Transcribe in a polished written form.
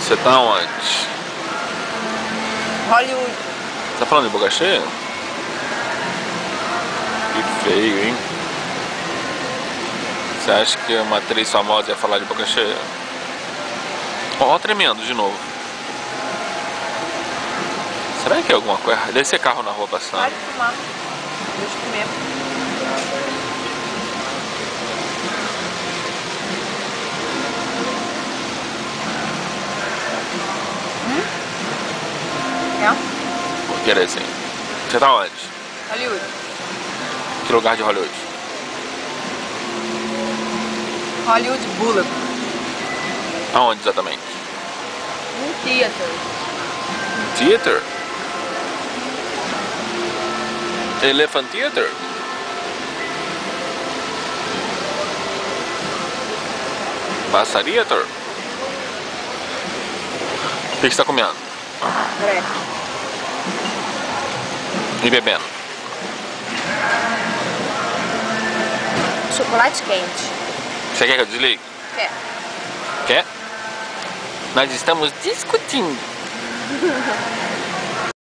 Você tá onde? Hollywood. Tá falando de boca cheia? Que feio, hein? Você acha que uma atriz famosa ia falar de boca cheia? Ó, tremendo de novo. Será que é alguma coisa? Deve ser carro na rua passando. Pode fumar. Deixa eu comer. É? Por que assim? Você tá onde? Hollywood. Que lugar de Hollywood? Hollywood Boulevard. Aonde exatamente? Um theater. Theater? Elephant Theater? Passaria-ter? O que você tá comendo? Crepe. E bebendo? Chocolate quente. Você quer que eu desligue? Quer? Quer? Nós estamos discutindo.